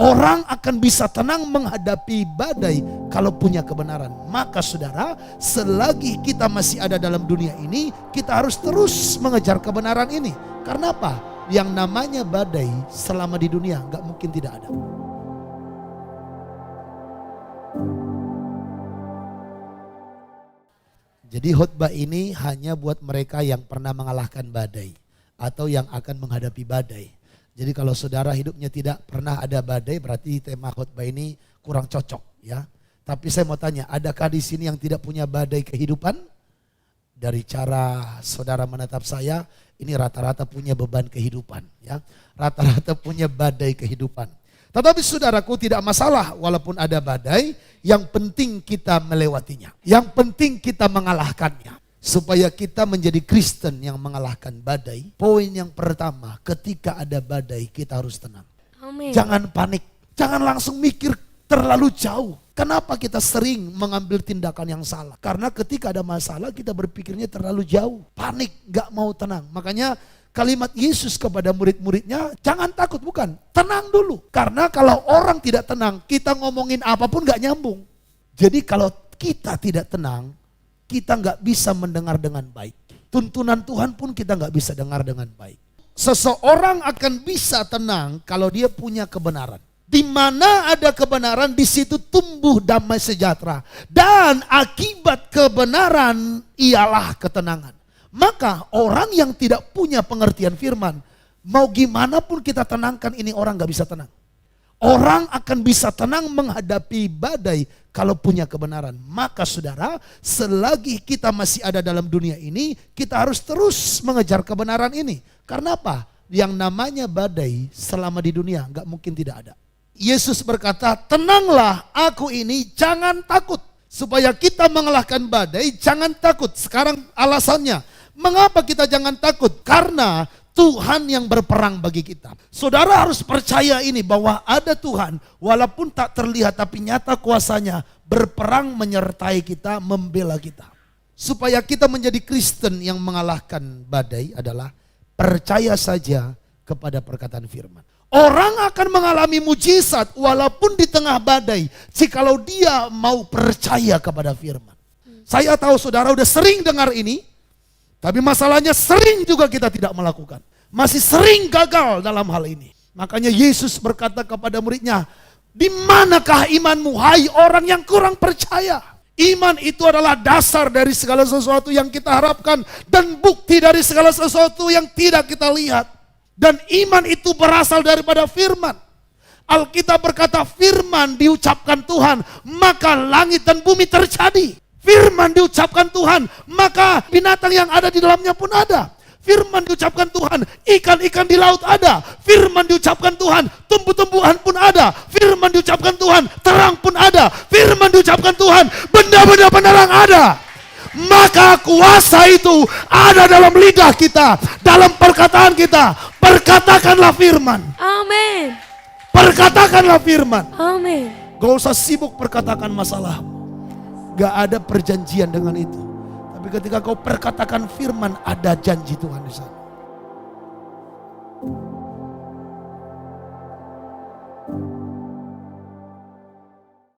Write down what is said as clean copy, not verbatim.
Orang akan bisa tenang menghadapi badai kalau punya kebenaran. Maka saudara, selagi kita masih ada dalam dunia ini, kita harus terus mengejar kebenaran ini. Karena apa? Yang namanya badai selama di dunia gak mungkin tidak ada. Jadi khotbah ini hanya buat mereka yang pernah mengalahkan badai atau yang akan menghadapi badai. Jadi kalau saudara hidupnya tidak pernah ada badai, berarti tema khotbah ini kurang cocok ya. Tapi saya mau tanya, adakah di sini yang tidak punya badai kehidupan? Dari cara saudara menatap saya, ini rata-rata punya beban kehidupan ya. Rata-rata punya badai kehidupan. Tetapi saudaraku, tidak masalah walaupun ada badai, yang penting kita melewatinya. Yang penting kita mengalahkannya. Supaya kita menjadi Kristen yang mengalahkan badai. Poin yang pertama, ketika ada badai kita harus tenang. Amin. Jangan panik, jangan langsung mikir terlalu jauh. Kenapa kita sering mengambil tindakan yang salah? Karena ketika ada masalah kita berpikirnya terlalu jauh. Panik, gak mau tenang. Makanya kalimat Yesus kepada murid-muridnya, jangan takut, bukan, tenang dulu. Karena kalau orang tidak tenang, kita ngomongin apapun gak nyambung. Jadi kalau kita tidak tenang, kita nggak bisa mendengar dengan baik. Tuntunan Tuhan pun kita nggak bisa dengar dengan baik. Seseorang akan bisa tenang kalau dia punya kebenaran. Di mana ada kebenaran, di situ tumbuh damai sejahtera. Dan akibat kebenaran ialah ketenangan. Maka orang yang tidak punya pengertian firman, mau gimana pun kita tenangkan, ini orang nggak bisa tenang. Orang akan bisa tenang menghadapi badai kalau punya kebenaran. Maka saudara, selagi kita masih ada dalam dunia ini, kita harus terus mengejar kebenaran ini. Karena apa? Yang namanya badai selama di dunia gak mungkin tidak ada. Yesus berkata, tenanglah, aku ini, jangan takut. Supaya kita mengalahkan badai, jangan takut. Sekarang alasannya, mengapa kita jangan takut? Karena Tuhan yang berperang bagi kita. Saudara harus percaya ini, bahwa ada Tuhan walaupun tak terlihat tapi nyata kuasanya berperang menyertai kita, membela kita. Supaya kita menjadi Kristen yang mengalahkan badai adalah percaya saja kepada perkataan firman. Orang akan mengalami mujizat walaupun di tengah badai jikalau dia mau percaya kepada firman. Saya tahu saudara udah sering dengar ini. Tapi masalahnya sering juga kita tidak melakukan. Masih sering gagal dalam hal ini. Makanya Yesus berkata kepada muridnya, di manakah imanmu, hai orang yang kurang percaya? Iman itu adalah dasar dari segala sesuatu yang kita harapkan dan bukti dari segala sesuatu yang tidak kita lihat. Dan iman itu berasal daripada firman. Alkitab berkata firman diucapkan Tuhan, maka langit dan bumi terjadi. Firman diucapkan Tuhan, maka binatang yang ada di dalamnya pun ada. Firman diucapkan Tuhan, ikan-ikan di laut ada. Firman diucapkan Tuhan, tumbuh-tumbuhan pun ada. Firman diucapkan Tuhan, terang pun ada. Firman diucapkan Tuhan, benda-benda penerang ada. Maka kuasa itu ada dalam lidah kita, dalam perkataan kita. Perkatakanlah firman. Amin. Perkatakanlah firman. Amin. Gak usah sibuk perkatakan masalahmu. Gak ada perjanjian dengan itu. Tapi ketika kau perkatakan firman, ada janji Tuhan di sana.